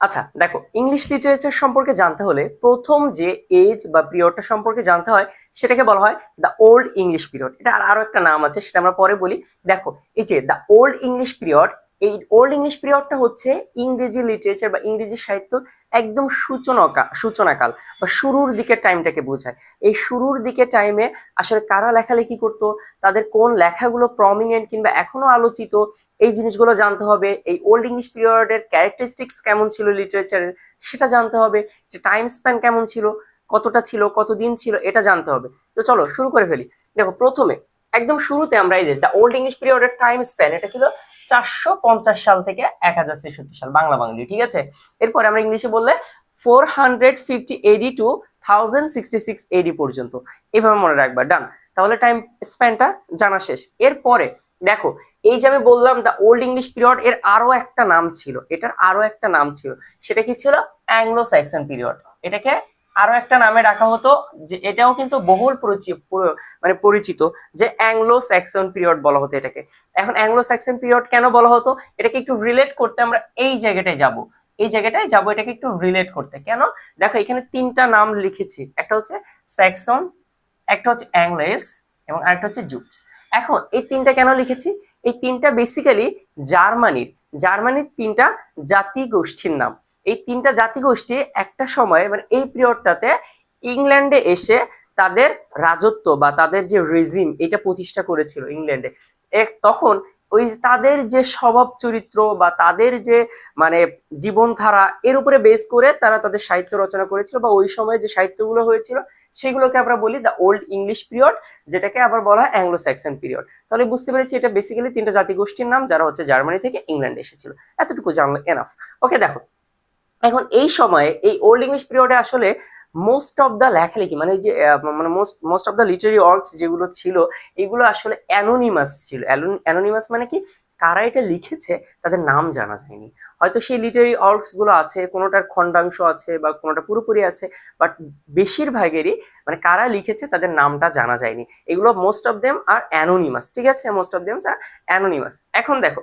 আচ্ছা দেখো, English literature সম্পর্কে জানতে হলে প্রথম যে এজ বা পিরিয়ডটা সম্পর্কে জানতে হয় সেটাকে বলা হয় দ্য ওল্ড ইংলিশ পিরিয়ড। এটা আরো একটা নাম আছে, সেটা আমরা পরে বলি। দেখো, এই যে দ্য ওল্ড ইংলিশ পিরিয়ড, এই ওল্ড ইংলিশ পিরিয়ডটা হচ্ছে ইংরেজি লিটারেচার বা ইংরেজি সাহিত্য একদম সূচনাকাল বা শুরুর দিকের টাইমটাকে বোঝায়। এই শুরুর দিকের টাইমে আসলে কারা লেখালেখি করতো, তাদের কোন লেখাগুলো প্রমিনেন্ট কিংবা এখনো আলোচিত, এই জিনিসগুলো জানতে হবে। এই ওল্ড ইংলিশ পিরিয়ডের ক্যারেক্টারিস্টিক্স কেমন ছিল লিটারেচারের সেটা জানতে হবে, যে টাইম স্প্যান কেমন ছিল, কতটা ছিল, কতদিন ছিল, এটা জানতে হবে। তো চলো শুরু করে ফেলি। দেখো, প্রথমে একদম শুরুতে আমরা এই যে দ্য ওল্ড ইংলিশ পিরিয়ডের টাইম স্প্যান, এটা ছিল 450 সাল থেকে 1063 সাল, বাংলা বাঙালি, ঠিক আছে। এরপরে আমরা ইংলিশে বললে 450 এডি টু 1066 এডি পর্যন্ত, এভাবে মনে রাখবা। ডান, তাহলে টাইম স্প্যানটা জানা শেষ। এরপরে দেখো, এই যে আমি বললাম দ্য ওল্ড ইংলিশ পিরিয়ড, এর আরো একটা নাম ছিল, এটার আরো একটা নাম ছিল, সেটা কি ছিল? Anglo Saxon period. এটাকে আরো একটা নামে ডাকা হতো, যে এটাও কিন্তু বহুল পরিচিত, যে অ্যাংলো স্যাক্সন পিরিয়ড বলা হতো এটাকে। এখন অ্যাংলো স্যাক্সন পিরিয়ড কেন বলা হতো, এটাকে একটু রিলেট করতে আমরা এই জায়গাটায় যাব, এটাকে একটু রিলেট করতে। কেন? দেখো, এখানে তিনটা নাম লিখেছি, একটা হচ্ছে স্যাক্সন, একটা হচ্ছে অ্যাংলেস, এবং আরেকটা হচ্ছে জুটস। এখন এই তিনটা কেন লিখেছি? এই তিনটা বেসিক্যালি জার্মানির তিনটা জাতিগোষ্ঠীর নাম। এই তিনটা জাতিগোষ্ঠী একটা সময় মানে এই পিরিয়ডটাতে ইংল্যান্ডে এসে তাদের রাজত্ব বা তাদের যে রেজিম এটা প্রতিষ্ঠা করেছিল ইংল্যান্ডে। তখন ওই তাদের যে স্বভাব চরিত্র বা তাদের যে মানে জীবনধারা, এর উপরে বেস করে তারা তাদের সাহিত্য রচনা করেছিল, বা ওই সময় যে সাহিত্যগুলো হয়েছিল সেগুলোকে আমরা বলি দ্য ওল্ড ইংলিশ পিরিয়ড, যেটাকে আবার বলা হয় অ্যাংলো স্যাক্সন পিরিয়ড। তাহলে বুঝতে পেরেছি এটা বেসিক্যালি তিনটা জাতিগোষ্ঠীর নাম, যারা হচ্ছে জার্মানি থেকে ইংল্যান্ডে এসেছিল। এতটুকু জানলে এনাফ। ওকে, দেখো, এখন এই সময়ে এই ওল্ড ইংলিশ পিরিয়ডে আসলে মোস্ট অফ দ্য লেখালেখি মানে যে মানে most of the literary works যেগুলো ছিল, এগুলো আসলে অ্যানোনিমাস ছিল। অ্যানোনিমাস মানে কি, কারা এটা লিখেছে তাদের নাম জানা যায়নি। হয়তো সেই লিটারি ওয়ার্কস গুলো আছে, কোনোটার খণ্ডাংশ আছে বা কোনোটা পুরোপুরি আছে, বাট বেশিরভাগেরই মানে কারা লিখেছে তাদের নামটা জানা যায়নি। এগুলো most of them are anonymous, ঠিক আছে, most of them are anonymous. এখন দেখো,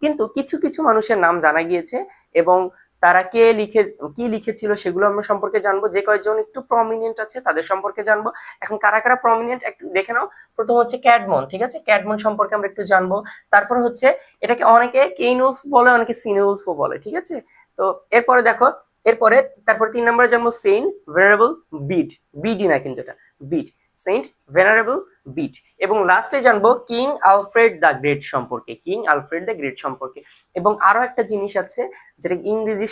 কিন্তু কিছু কিছু মানুষের নাম জানা গিয়েছে, এবং তারা কি লিখেছিল সেগুলো আমরা সম্পর্কে জানবো। যে কয়েকজন একটু প্রমিনেন্ট আছে তাদের সম্পর্কে জানবো। এখন কারা কারা প্রমিনেন্ট একটু দেখে নাও। প্রথম হচ্ছে ক্যাডমন, ঠিক আছে, ক্যাডমন সম্পর্কে আমরা একটু জানবো। তারপর হচ্ছে এটাকে অনেকে কেইনউলফ বলে, অনেকে সিনউলফও বলে, ঠিক আছে। তো এরপরে দেখো, তারপরে 3 নম্বরে জানবো সেইন্ট ভেনারেবল বিড, বিডি না কিন্তু এটা, বিড, সেইন্ট ভেনারেবল বিড। এবং লাস্টে জানবো কিং আলফ্রেড দ্য গ্রেট সম্পর্কে, এবং আরো একটা জিনিস আছে যেটা ইংরেজি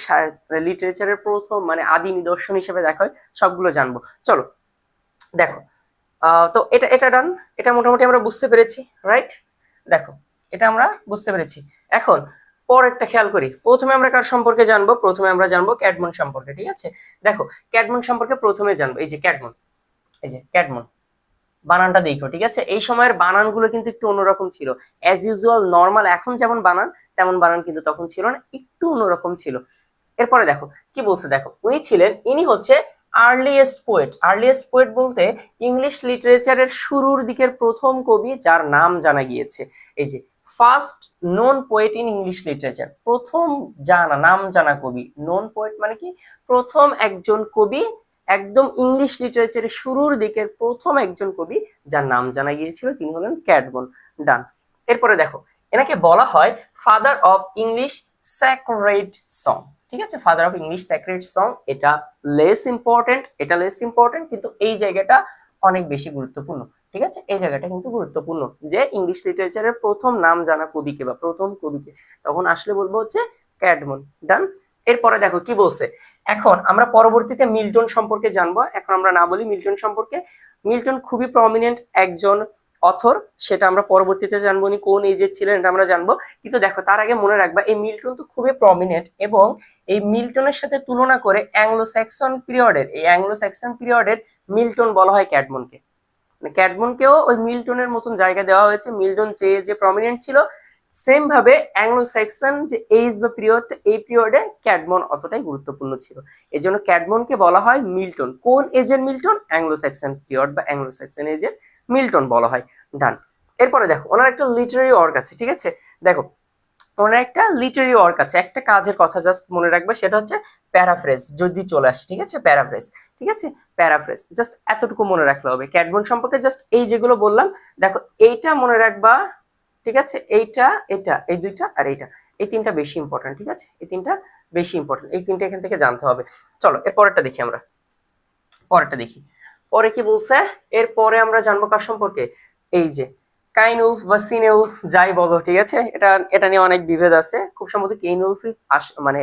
লিটারেচারের প্রথম মানে আদি নিদর্শন হিসেবে দেখা হয়, সবগুলো জানবো। চলো দেখো, তো এটা এটা ডান, এটা মোটামুটি আমরা বুঝতে পেরেছি, রাইট? দেখো, এটা আমরা বুঝতে পেরেছি। এখন পরেরটা খেয়াল করি। প্রথমে আমরা কার সম্পর্কে জানবো? প্রথমে আমরা জানবো ক্যাডমন সম্পর্কে, ঠিক আছে। দেখো, ক্যাডমন সম্পর্কে প্রথমে জানবো। এই যে ক্যাডমন বানানটা দেখো, ঠিক আছে। এই সময়ের বানানগুলো কিন্তু একটু অন্যরকম ছিল। অ্যাজ ইউজুয়াল নর্মাল এখন যেমন বানান তেমন বানান কিন্তু তখন ছিল না, একটু অন্যরকম ছিল। এরপরে দেখো কি বলছে, দেখো, ইনি হচ্ছে আর্লিয়েস্ট পোয়েট বলতে ইংলিশ লিটারেচারের শুরুর দিকের প্রথম কবি যার নাম জানা গিয়েছে। এই যে first known poet in English literature, প্রথম নাম জানা কবি। নোন পোয়েট মানে কি, প্রথম একজন কবি, একদম ইংলিশ লিটারেচারের শুরুর দিকের প্রথম একজন কবি যার নাম জানা গিয়েছিল, তিনি হলেন ক্যাডমন। ডান। এরপরে দেখো, এনাকে বলা হয় father of English sacred song, ঠিক আছে, father of English sacred song. এটা লেস ইম্পর্টেন্ট, কিন্তু এই জায়গাটা অনেক বেশি গুরুত্বপূর্ণ, ঠিক আছে। এই জায়গাটা কিন্তু গুরুত্বপূর্ণ, যে ইংলিশ লিটারেচারের প্রথম নাম জানা কবিকে বা প্রথম কবিকে তখন আসলে বলবো হচ্ছে ক্যাডমন। ডান। এরপরে দেখো কি বলছে। এখন আমরা পরবর্তীতে মিল্টন সম্পর্কে জানবো। এখন আমরা না বলি মিল্টন সম্পর্কে। মিল্টন খুবই প্রমিনেন্ট একজন অথর, সেটা আমরা পরবর্তীতে জানবো। উনি কোন এজের ছিলেন এটা আমরা জানবো। কিন্তু দেখো, তার আগে মনে রাখবা এই মিল্টন তো খুবই প্রমিনেন্ট, এবং এই মিল্টনের সাথে তুলনা করে অ্যাংলো স্যাক্সন পিরিয়ডের মিল্টন বলা হয় ক্যাডমনকে। মানে ক্যাডমনকেও ওই মিল্টনের মতন জায়গা দেওয়া হয়েছে। মিল্টন যে প্রমিনেন্ট ছিল, সেম ভাবে অ্যাংলো স্যাক্সন যে এজ বা পিরিয়ড, এই পিরিয়ডে ক্যাডমন অতটাই গুরুত্বপূর্ণ ছিল। এই জন্য ক্যাডমনকে বলা হয় মিল্টন। কোন এজের মিল্টন? অ্যাংলো স্যাক্সন পিরিয়ড বা অ্যাংলো স্যাক্সন এজের মিল্টন বলা হয়। ডান। এরপরে দেখো, ওনার একটা লিটারারি ওয়ার্ক আছে, ঠিক আছে। দেখো, ওনার একটা লিটারি ওয়ার্ক আছে, একটা কাজের কথা জাস্ট মনে রাখবে, সেটা হচ্ছে প্যারাফ্রেজ যদি চলে আসে, ঠিক আছে, প্যারাফ্রেজ, ঠিক আছে, প্যারাফ্রেজ জাস্ট এতটুকু মনে রাখলে হবে ক্যাটবন সম্পর্কে। জাস্ট এই যেগুলো বললাম দেখো, এইটা মনে রাখবা, ঠিক আছে, এইটা, এটা, এই দুইটা আর এইটা, এই তিনটা বেশি ইম্পর্টেন্ট, ঠিক আছে, এই তিনটা বেশি ইম্পর্টেন্ট, এই তিনটা এখান থেকে জানতে হবে। চলো এর পরেরটা দেখি আমরা, পরেরটা দেখি। পরে কি বলছে, এরপরে আমরা জানবো কার সম্পর্কে, এই যে কাইনুলফ বা সিনেউলফ যাই বলো, ঠিক আছে, এটা এটা নিয়ে অনেক বিভেদ আছে, খুব সম্ভবত কেইনুলফই মানে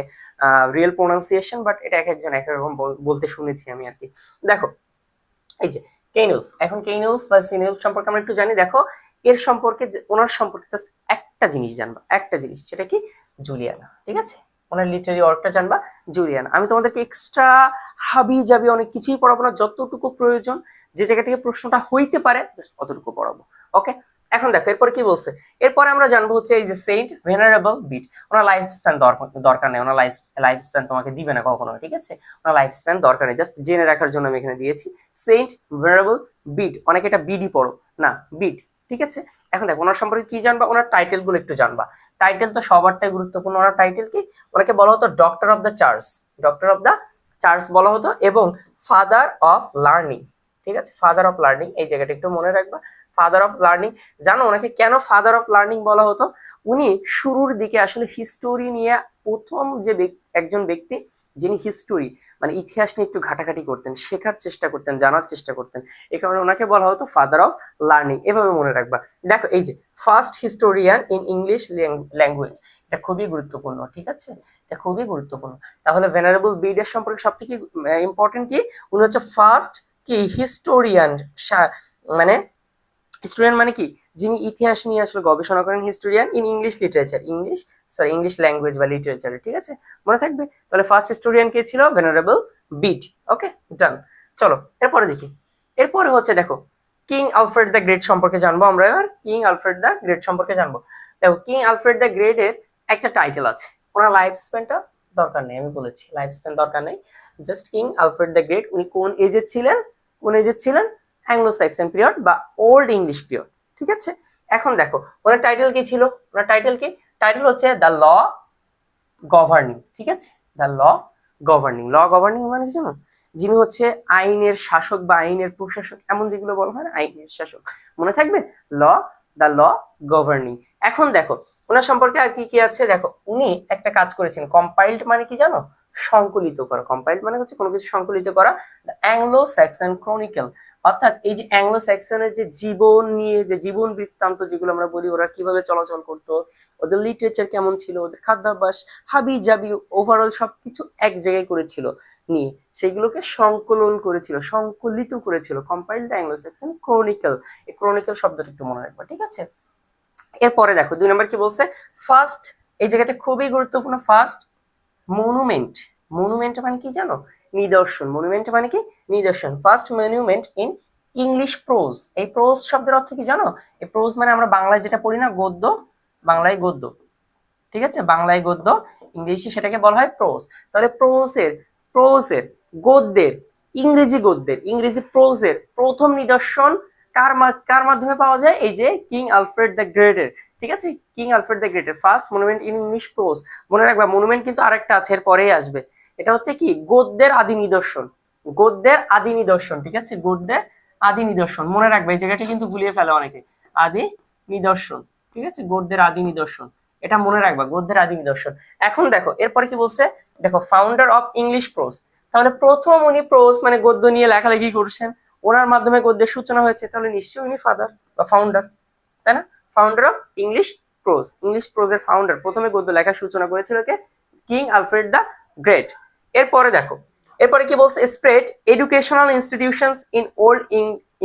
রিয়েল প্রোনাউন্সিয়েশন, বাট এটা এক একজন এক এক রকম বলতে শুনেছি আমি আর কি। দেখো এই যে কেইনুলফ, এখন কেইনুলফ বা সিনেউলফ সম্পর্কে আমরা একটু জানি। দেখো এর সম্পর্কে, ওনার সম্পর্কে জাস্ট একটা জিনিস জানবা, একটা জিনিস, সেটা কি, জুলিয়ানা, ঠিক আছে, ওনার লিটারি ওয়ার্কটা জানবা, জুলিয়ানা। আমি তোমাদেরকে এক্সট্রা হাবি জাবি অনেক কিছুই পড়াবো না, যতটুকু প্রয়োজন যে জায়গা থেকে প্রশ্নটা হইতে পারে জাস্ট অতটুকু পড়াবো, ওকে। এখন দেখো এরপর কি বলছে, এরপরে আমরা জানবো হচ্ছে এই যে সেন্ট ভেনারেবল বিট, ওনার লাইফ স্প্যান দরকার নেই, ওনার লাইফ স্প্যান তোমাকে দিবে না কখনো, ঠিক আছে, ওনার লাইফ স্প্যান দরকার নেই, জাস্ট জেনে রাখার জন্য আমি এখানে দিয়েছি সেন্ট ভেনারেবল বিট, অনেকে এটা বিডি পড়ো না, বিট, ঠিক আছে। এখন দেখো ওনার সম্পর্কে কি জানবা, ওনার টাইটেল গুলো একটু জানবা, টাইটেল তো সবারটাই গুরুত্বপূর্ণ। ওনার টাইটেল কি, ওনাকে বলা হতো doctor of the church, doctor of the church বলা হতো, এবং ফাদার অফ লার্নিং, ঠিক আছে, ফাদার অফ লার্নিং, এই জায়গাটা একটু মনে রাখবা, ফাদার অফ লার্নিং। জানো ওনাকে কেন ফাদার অফ লার্নিং বলা হতো, উনি শুরুর দিকে আসলে হিস্টোরি নিয়ে প্রথম যে একজন ব্যক্তি যিনি হিস্টোরি মানে ইতিহাস নিয়ে একটু ঘাটাঘাটি করতেন, শেখার চেষ্টা করতেন, জানার চেষ্টা করতেন, এই কারণে ওনাকে বলা হতো ফাদার অফ লার্নিং, এভাবে মনে রাখবা। দেখো এই যে first historian in English language, এটা খুবই গুরুত্বপূর্ণ, ঠিক আছে, এটা খুবই গুরুত্বপূর্ণ। তাহলে ভেনারেবল বিডের সম্পর্কে সবথেকে ইম্পর্টেন্ট কি, উনি হচ্ছে ফার্স্ট কি হিস্টোরিয়ান, মানে হিস্টোরিয়ান মানে কি, যিনি ইতিহাস নিয়ে আসলে গবেষণা করেন, historian in English literature, English language বা লিটারেচার, ঠিক আছে, মনে থাকবে। তাহলে ফার্স্ট হিস্টোরিয়ান কে ছিল, ভেনারেবল বিট, ওকে, ডান। চলো এরপরে দেখি, এরপরে হচ্ছে দেখো কিং আলফ্রেড দ্য গ্রেট সম্পর্কে জানবো আমরা এবার, কিং আলফ্রেড দ্য গ্রেট সম্পর্কে জানবো। দেখো কিং আলফ্রেড দ্য গ্রেট এর একটা টাইটেল আছে, ওনার লাইফ স্প্যানটা দরকার নেই, আমি বলেছি লাইফ স্প্যান দরকার নেই, just king Alfred the great, উনি কোন এজের ছিলেন, কোন এজের ছিলেন, অ্যাংলো স্যাক্সন পিরিয়ড বা ওল্ড ইংলিশ পিরিয়ড, ঠিক আছে। এখন দেখো ওনার টাইটেল কি ছিল, ওনার টাইটেল কি, টাইটেল হচ্ছে দ্য ল গভর্নিং, ঠিক আছে, the law governing, law governing মানে কি জানো, যিনি হচ্ছে আইনের শাসক বা আইনের প্রশাসক, এমন যেগুলো বলা হয় না, আইনের শাসক, মনে থাকবে, ল, দ্য ল গভর্নিং। এখন দেখো ওনার সম্পর্কে আর কি কি আছে, দেখো উনি একটা কাজ করেছেন, কম্পাইলড মানে কি জানো, সংকলিত করা, কম্পাইলড মানে হচ্ছে কোনো কিছু সংকলিত করা, দ্য অ্যাংলো স্যাক্সন ক্রনিকল, অর্থাৎ এই যে অ্যাংলো স্যাক্সনের যে জীবন নিয়ে, যে জীবন বৃত্তান্ত যেগুলো আমরা বলি, ওরা কিভাবে চলাচল করতো, ওদের লিটারেচার কেমন ছিল, ওদের খাদ্যাভ্যাস, হাবি জাবি, ওভারঅল সবকিছু এক জায়গায় করেছিল নিয়ে, সেগুলোকে সংকলন করেছিল, সংকলিত করেছিল, কম্পাইলড অ্যাংলো স্যাক্সন ক্রনিকল, এই ক্রনিকল শব্দটা একটু মনে রাখবা, ঠিক আছে। এরপরে দেখো 2 নম্বর কি বলছে, ফার্স্ট, এই জায়গাটা খুবই গুরুত্বপূর্ণ, ফার্স্ট মনুমেন্ট, মনুমেন্ট মানে কি জানো, নিদর্শন, মনুমেন্ট মানে কি নিদর্শন, first monument in English pros, এই প্রোজ শব্দের অর্থ কি জানো, এই প্রোজ মানে আমরা বাংলায় যেটা পড়ি না গদ্য, বাংলায় গদ্য, ঠিক আছে, বাংলায় গদ্য, ইংলিশে সেটাকে বলা হয় প্রোজ। তাহলে প্রোজের গদ্যের, ইংরেজি প্রোজের প্রথম নিদর্শন কার মাধ্যমে পাওয়া যায়, এই যে কিং আলফ্রেড দ্য গ্রেটের, ঠিক আছে, king Alfred the greater first monument in English pros. মনে রাখবা মনুমেন্ট কিন্তু আরেকটা আছে, এর পরেই আসবে, এটা হচ্ছে কি গদ্যের আদি নিদর্শন, গদ্যের আদি নিদর্শন, ঠিক আছে, গদ্যের আদি নিদর্শন, মনে রাখবে এই জায়গাটি কিন্তু ভুলিয়ে ফেলে অনেকে, আদি নিদর্শন, ঠিক আছে, গদ্যের আদি নিদর্শন, এটা মনে রাখবা, গদ্যের আদি নিদর্শন। এখন দেখো এরপরে কি বলছে, দেখো ফাউন্ডার অফ ইংলিশ প্রোজ, তাহলে প্রথম উনি প্রোজ মানে গদ্য নিয়ে লেখালেখি করছেন, ওনার মাধ্যমে গদ্যের সূচনা হয়েছে, তাহলে নিশ্চয়ই উনি ফাদার বা ফাউন্ডার, তাই না, founder of English prose, English প্রোজের ফাউন্ডার, প্রথমে গদ্য লেখার সূচনা করেছিল কে, কিং আলফ্রেড দ্য গ্রেট। এরপরে দেখো, এরপরে কি বলছে, spread educational institutions in old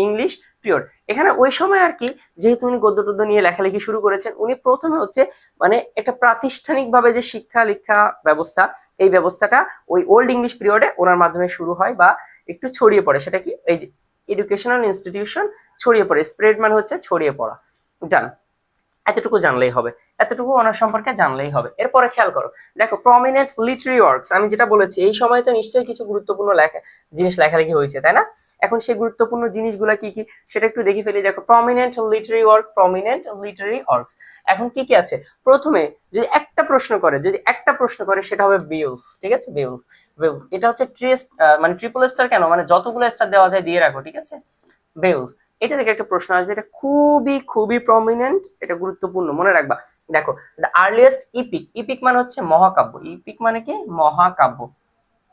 English period, এখানে ওই সময় আর কি, যেহেতু উনি গদ্য টদ্য নিয়ে লেখালেখি শুরু করেছেন, উনি প্রথমে হচ্ছে মানে একটা প্রাতিষ্ঠানিক ভাবে যে শিক্ষা লেখা ব্যবস্থা, এই ব্যবস্থাটা ওই ওল্ড ইংলিশ পিরিয়ডে ওনার মাধ্যমে শুরু হয় বা একটু ছড়িয়ে পড়ে, সেটা কি এই যে এডুকেশনাল ইনস্টিটিউশন ছড়িয়ে পড়ে, স্প্রেড মানে হচ্ছে ছড়িয়ে পড়া, ডান। এতটুকু জানলেই হবে, এতটুকু ওনার সম্পর্কে জানলেই হবে। এরপরে খেয়াল করো, দেখো প্রমিনেন্ট লিটারি ওয়ার্কস, আমি যেটা বলেছি এই সময় তো নিশ্চয়ই কিছু গুরুত্বপূর্ণ জিনিস লেখালেখি হয়েছে, তাই না? এখন সেই গুরুত্বপূর্ণ জিনিসগুলো কি কি সেটা একটু দেখে ফেলি। দেখো prominent literary work, prominent literary works, এখন কি কি আছে? প্রথমে যদি একটা প্রশ্ন করে সেটা হবে বেউলফ, ঠিক আছে? বেউলফ, বেউলফ এটা হচ্ছে মানে ট্রিপল স্টার কেন, মানে যতগুলো স্টার দেওয়া যায় দিয়ে রাখো, ঠিক আছে? বেউলফ, এটা থেকে একটা প্রশ্ন আসবে, এটা খুবই খুবই প্রমিনেন্ট, এটা গুরুত্বপূর্ণ, মনে রাখবা। দেখো দ্য আর্লিয়েস্ট ইপিক, ইপিক মানে হচ্ছে মহাকাব্য, ইপিক মানে কি মহাকাব্য,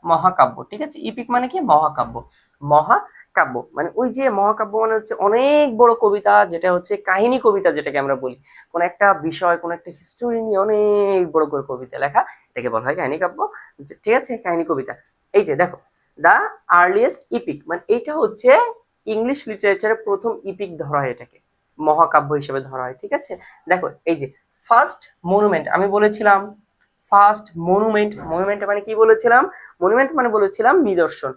মহাকাব্য, ঠিক আছে? ইপিক মানে কি মহাকাব্য, মহাকাব্য মানে ওই যে মহাকাব্য মানে হচ্ছে অনেক বড় কবিতা, যেটা হচ্ছে কাহিনী কবিতা যেটাকে আমরা বলি, কোন একটা বিষয় কোন একটা হিস্টোরি নিয়ে অনেক বড় করে কবিতা লেখা, এটাকে বলা হয় কাহিনী কাব্য, ঠিক আছে? কাহিনী কবিতা। এই যে দেখো দা আর্লিয়েস্ট ইপিক মানে এইটা হচ্ছে ইংলিশ লিটারেচারের প্রথম ইপিক ধরা হয়, এটাকে মহাকাব্য হিসেবে ধরা হয়, ঠিক আছে? দেখো এই যে ফার্স্ট মনুমেন্ট, আমি বলেছিলাম ফার্স্ট মনুমেন্ট, মনুমেন্ট মানে কি বলেছিলাম? মনুমেন্ট মানে বলেছিলাম নিদর্শন।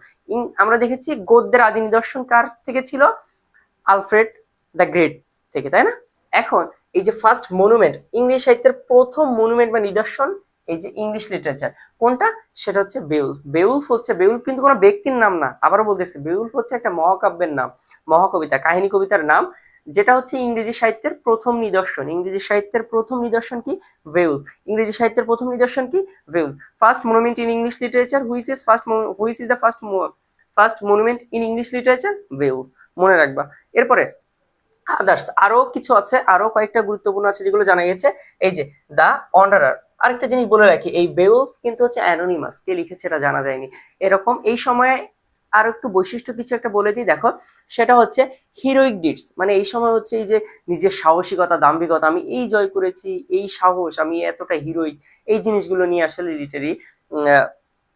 আমরা দেখেছি গদ্যের আদি নিদর্শন কার থেকে ছিল? আলফ্রেড দ্য গ্রেট থেকে, তাই না? এখন এই যে ফার্স্ট মনুমেন্ট, ইংলিশ সাহিত্যের প্রথম মনুমেন্ট বা নিদর্শন, এই যে ইংলিশ লিটারেচার কোনটা, সেটা হচ্ছে বেউলফ। বেউলফ হচ্ছে, বেউলফ কিন্তু কোনো ব্যক্তির নাম না, আবারও বলতেছি বেউলফ হচ্ছে একটা মহাকাব্যের নাম, মহাকবিতা, কাহিনী কবিতার নাম, যেটা হচ্ছে ইংরেজি সাহিত্যের প্রথম নিদর্শন। ইংরেজি সাহিত্যের প্রথম নিদর্শন কি? বেউলফ। ইংরেজি সাহিত্যের প্রথম নিদর্শন কি? Beowulf. First monument in English literature, which is the first monument in English literature? Beowulf, মনে রাখবা। এরপরে আদার্স আরো কিছু আছে, আরো কয়েকটা গুরুত্বপূর্ণ আছে যেগুলো জানা গেছে। এই যে দা অন্ডারার, আরেকটা জিনিস বলে রাখি, এই বেউলফ কিন্তু হচ্ছে অ্যানোনিমাস, কে লিখেছে এটা জানা যায়নি। এরকম এই সময়ে আর একটু বৈশিষ্ট্য কিছু একটা বলে দিই, দেখো সেটা হচ্ছে হিরোইক ডিডস, মানে এই সময় হচ্ছে এই যে নিজের সাহসিকতা, দাম্ভিকতা, আমি এই জয় করেছি, এই সাহস, আমি এতটা হিরোইক, এই জিনিসগুলো নিয়ে আসলে লিটারি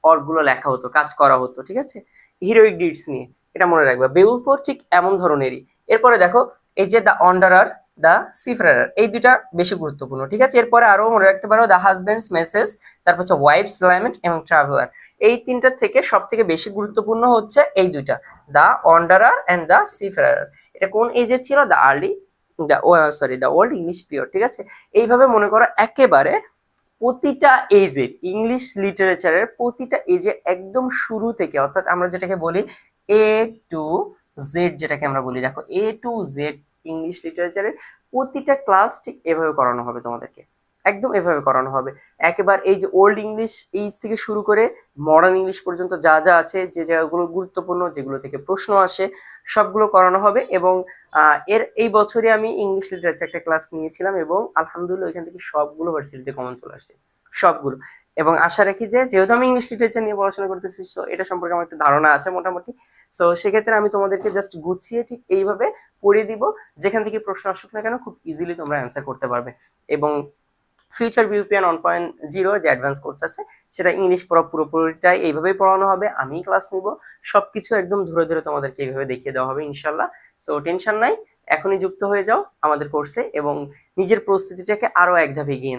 অর্কগুলো লেখা হতো, কাজ করা হতো, ঠিক আছে? হিরোইক ডিডস নিয়ে, এটা মনে রাখবা। বেউলফও ঠিক এমন ধরনেরই। এরপরে দেখো এই যে দ্য অন্ডারার, দ্য সিফারার, এই দুইটা বেশি গুরুত্বপূর্ণ, ঠিক আছে? এরপরে আরো মনে রাখতে পারো দ্য হাজবেন্ডস মেসেজ, তারপর হচ্ছে ওয়াইফস ল্যামেন্ট এবং ট্রাভেলার। এই তিনটা থেকে সব থেকে বেশি গুরুত্বপূর্ণ হচ্ছে এই দুইটা, দ্য অন্ডারার এন্ড দ্য সিফারার। এটা কোন এজে ছিল? The early, the old English period, ঠিক আছে? এইভাবে মনে করো একেবারে প্রতিটা এজের, ইংলিশ লিটারেচারের প্রতিটা এজে একদম শুরু থেকে, অর্থাৎ আমরা যেটাকে বলি এ টু জেড, যেটাকে আমরা বলি, দেখো এ টু জেড ইংলিশ লিটারেচারের প্রতিটা ক্লাস ঠিক এভাবে করানো হবে তোমাদেরকে, একদম এভাবে করানো হবে। একেবারে এই যে ওল্ড ইংলিশ এইজ থেকে শুরু করে মডার্ন ইংলিশ পর্যন্ত যা যা আছে, যে জায়গাগুলো গুরুত্বপূর্ণ, যেগুলো থেকে প্রশ্ন আসে, সবগুলো করানো হবে। এবং এই বছরে আমি ইংলিশ লিটারেচার একটা ক্লাস নিয়েছিলাম এবং আলহামদুলিল্লাহ ওইখান থেকে সবগুলো ভার্সিটিতে কমন চলে আসছে, সবগুলো। এবং আশা রাখি যে যেহেতু আমি ইংলিশ লিটারেচার নিয়ে পড়াশোনা করতেছি, তো এটা সম্পর্কে আমার একটা ধারণা আছে মোটামুটি। সো সেক্ষেত্রে আমি তোমাদেরকে জাস্ট গুছিয়ে ঠিক এইভাবে পড়িয়ে দিব, যেখান থেকে প্রশ্ন আসুক না কেন খুব ইজিলি তোমরা অ্যান্সার করতে পারবে। এবং ফিউচার বিউপিএন 1.0 যে অ্যাডভান্স কোর্স আছে, সেটা ইংলিশ পুরোপুরিটাই এইভাবেই পড়ানো হবে, আমি ক্লাস নিব, সবকিছু একদম ধরে ধরে তোমাদেরকে এইভাবে দেখিয়ে দেওয়া হবে ইনশাল্লাহ। সো টেনশন নাই, এখনই যুক্ত হয়ে যাও আমাদের কোর্সে এবং নিজের প্রস্তুতিটাকে আরো এক ধাপ এগিয়ে